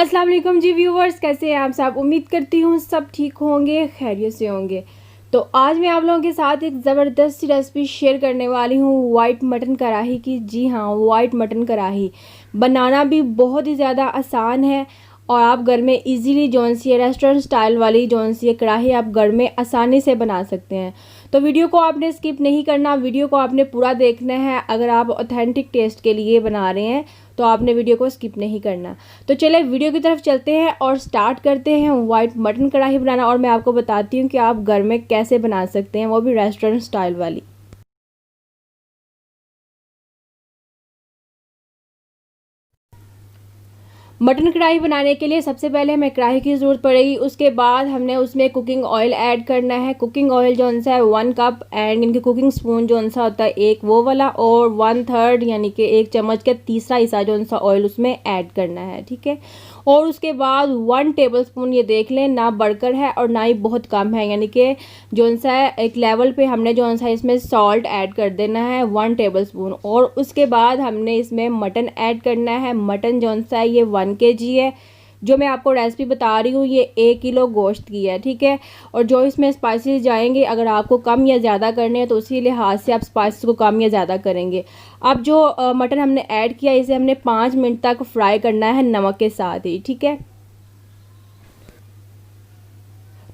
अस्सलाम वालेकुम जी व्यूवर्स, कैसे हैं आप सब। उम्मीद करती हूँ सब ठीक होंगे, खैरियत से होंगे। तो आज मैं आप लोगों के साथ एक ज़बरदस्त सी रेसिपी शेयर करने वाली हूँ वाइट मटन कढ़ाई की। जी हाँ, वाइट मटन कढ़ाई बनाना भी बहुत ही ज़्यादा आसान है और आप घर में इजीली जौन सी रेस्टोरेंट स्टाइल वाली जौन सी कढ़ाई आप घर में आसानी से बना सकते हैं। तो वीडियो को आपने स्किप नहीं करना, वीडियो को आपने पूरा देखना है। अगर आप ऑथेंटिक टेस्ट के लिए बना रहे हैं तो आपने वीडियो को स्किप नहीं करना। तो चलिए वीडियो की तरफ चलते हैं और स्टार्ट करते हैं वाइट मटन कढ़ाई बनाना। और मैं आपको बताती हूँ कि आप घर में कैसे बना सकते हैं, वो भी रेस्टोरेंट स्टाइल वाली। मटन कढ़ाई बनाने के लिए सबसे पहले हमें कढ़ाई की ज़रूरत पड़ेगी। उसके बाद हमने उसमें कुकिंग ऑयल ऐड करना है। कुकिंग ऑयल जो सा है 1 कप, एंड इनके कुकिंग स्पून जो सा होता है एक वो वाला, और 1/3 यानी कि 1 चम्मच का तीसरा हिस्सा जो सा ऑयल उसमें ऐड करना है। ठीक है। और उसके बाद 1 टेबल स्पून, ये देख लें ना बढ़कर है और ना ही बहुत कम है, यानी कि जो सा है एक लेवल पे हमने जो सा इसमें सॉल्ट ऐड कर देना है 1 टेबल स्पून। और उसके बाद हमने इसमें मटन ऐड करना है। मटन जो सा है ये 1 kg है। जो मैं आपको रेसिपी बता रही हूँ ये 1 किलो गोश्त की है। ठीक है। और जो इसमें स्पाइसेस जाएंगे, अगर आपको कम या ज़्यादा करने हैं तो उसी लिहाज से आप स्पाइसेस को कम या ज़्यादा करेंगे। अब जो मटन हमने ऐड किया इसे हमने 5 मिनट तक फ्राई करना है नमक के साथ ही। ठीक है।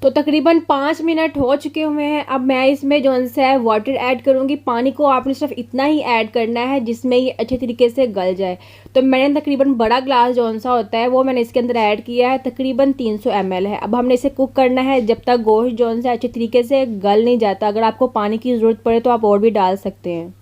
तो तकरीबन 5 मिनट हो चुके हुए हैं। अब मैं इसमें जो है वाटर ऐड करूँगी। पानी को आपने सिर्फ इतना ही ऐड करना है जिसमें ये अच्छे तरीके से गल जाए। तो मैंने तकरीबन बड़ा ग्लास जो सा होता है वो मैंने इसके अंदर ऐड किया है, तकरीबन 300 ml है। अब हमने इसे कुक करना है जब तक गोश्त जो सा अच्छे तरीके से गल नहीं जाता। अगर आपको पानी की ज़रूरत पड़े तो आप और भी डाल सकते हैं।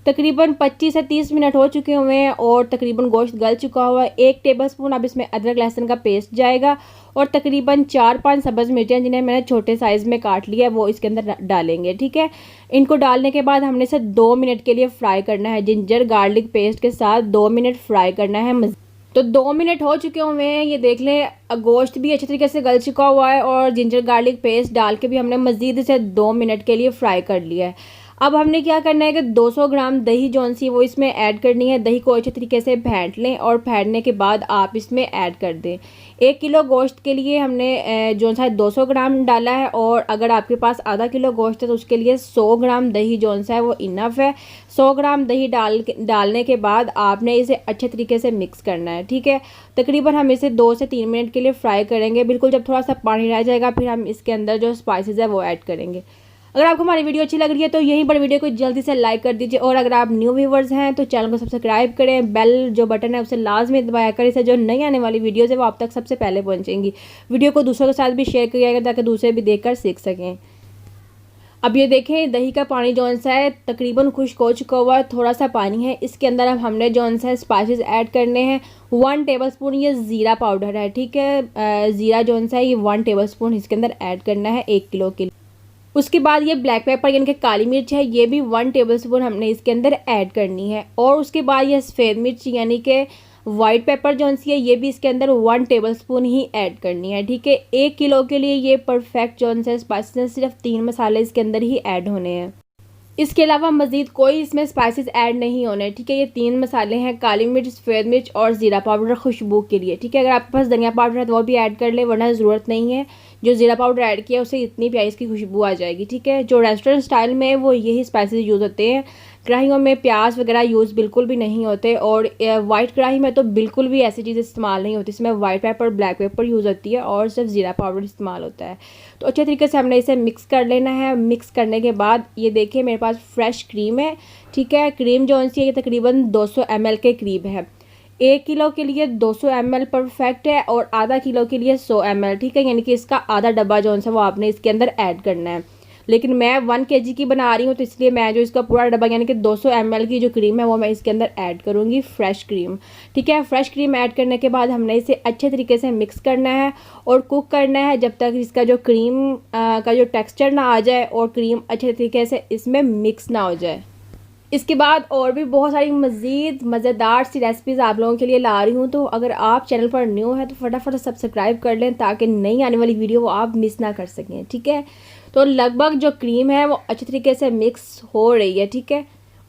तकरीबन 25 से 30 मिनट हो चुके हुए हैं और तकरीबन गोश्त गल चुका हुआ है। 1 टेबलस्पून अब इसमें अदरक लहसुन का पेस्ट जाएगा और तकरीबन 4-5 सब्ज़ मिर्चें जिन्हें मैंने छोटे साइज़ में काट लिया है वो इसके अंदर डालेंगे। ठीक है। इनको डालने के बाद हमने इसे 2 मिनट के लिए फ्राई करना है। जिंजर गार्लिक पेस्ट के साथ 2 मिनट फ्राई करना है। तो 2 मिनट हो चुके हुए हैं, ये देख लें गोश्त भी अच्छे तरीके से गल चुका हुआ है और जिंजर गार्लिक पेस्ट डाल के भी हमने मज़ीद इसे 2 मिनट के लिए फ्राई कर लिया है। अब हमने क्या करना है कि 200 ग्राम दही जौन सी वो इसमें ऐड करनी है। दही को अच्छे तरीके से फेंट लें और फेंटने के बाद आप इसमें ऐड कर दें। 1 किलो गोश्त के लिए हमने जो सा 200 ग्राम डाला है, और अगर आपके पास आधा किलो गोश्त है तो उसके लिए 100 ग्राम दही जौन सा है वो इनफ है। 100 ग्राम दही डालने के बाद आपने इसे अच्छे तरीके से मिक्स करना है। ठीक है। तकरीबन हम इसे 2 से 3 मिनट के लिए फ्राई करेंगे। बिल्कुल जब थोड़ा सा पानी रह जाएगा फिर हम इसके अंदर जो स्पाइसेस है वो ऐड करेंगे। अगर आपको हमारी वीडियो अच्छी लग रही है तो यहीं पर वीडियो को जल्दी से लाइक कर दीजिए, और अगर आप न्यू व्यूवर्स हैं तो चैनल को सब्सक्राइब करें। बेल जो बटन है उसे लाजमी दबाया करें, इससे जो नई आने वाली वीडियोज़ है वो आप तक सबसे पहले पहुंचेंगी। वीडियो को दूसरों के साथ भी शेयर करिएगा ताकि दूसरे भी देखकर सीख सकें। अब ये देखें दही का पानी जौन सा है तकरीबन खुश्क हो चुका हुआ है, थोड़ा सा पानी है। इसके अंदर अब हमने जौन सा स्पाइसेस ऐड करने हैं। 1 टेबलस्पून ये ज़ीरा पाउडर है। ठीक है। ज़ीरा जौन सा है ये 1 टेबलस्पून इसके अंदर ऐड करना है 1 किलो के लिए। उसके बाद ये ब्लैक पेपर यानी कि काली मिर्च है, ये भी 1 टेबलस्पून हमने इसके अंदर ऐड करनी है। और उसके बाद ये सफ़ेद मिर्च यानी कि वाइट पेपर जौन सी है ये भी इसके अंदर 1 टेबलस्पून ही ऐड करनी है। ठीक है। 1 किलो के लिए ये परफेक्ट जौन सा स्पाइसेस, सिर्फ 3 मसाले इसके अंदर ही ऐड होने हैं। इसके अलावा मज़ीद कोई इसमें स्पाइसेस ऐड नहीं होने। ठीक है। ये 3 मसाले हैं, काली मिर्च, सफ़ेद मिर्च और ज़ीरा पाउडर खुशबू के लिए। ठीक है। अगर आपके पास धनिया पाउडर है तो वो भी ऐड कर ले, वरना ज़रूरत नहीं है। जो ज़ीरा पाउडर ऐड किया उससे इतनी प्यारी इसकी खुशबू आ जाएगी। ठीक है। जो रेस्टोरेंट स्टाइल में वो यही स्पाइसेस यूज़ होते हैं। कढ़ाइयों में प्याज वगैरह यूज़ बिल्कुल भी नहीं होते, और वाइट कढ़ाई में तो बिल्कुल भी ऐसी चीज़ इस्तेमाल नहीं होती। इसमें white paper, black pepper use होती है और सिर्फ ज़ीरा पाउडर इस्तेमाल होता है। तो अच्छे तरीके से हमने इसे मिक्स कर लेना है। मिक्स करने के बाद ये देखिए मेरे पास फ्रेश क्रीम है। ठीक है। क्रीम जो सी है ये तकरीबन 200 ml के करीब है। 1 किलो के लिए 200 ml परफेक्ट है और आधा किलो के लिए 100 ml। ठीक है। यानी कि इसका आधा डब्बा जो सा वो आपने इसके अंदर ऐड करना है। लेकिन मैं 1 kg की बना रही हूँ तो इसलिए मैं जो इसका पूरा डब्बा यानी कि 200 ml की जो क्रीम है वो मैं इसके अंदर ऐड करूँगी, फ्रेश क्रीम। ठीक है। फ्रेश क्रीम ऐड करने के बाद हमने इसे अच्छे तरीके से मिक्स करना है और कुक करना है जब तक इसका जो क्रीम का जो टेक्स्चर ना आ जाए और क्रीम अच्छे तरीके से इसमें मिक्स ना हो जाए। इसके बाद और भी बहुत सारी मज़ीद मज़ेदार सी रेसिपीज़ आप लोगों के लिए ला रही हूँ। तो अगर आप चैनल पर न्यू है तो फटाफट सब्सक्राइब कर लें ताकि नई आने वाली वीडियो वो आप मिस ना कर सकें। ठीक है। तो लगभग जो क्रीम है वो अच्छे तरीके से मिक्स हो रही है। ठीक है।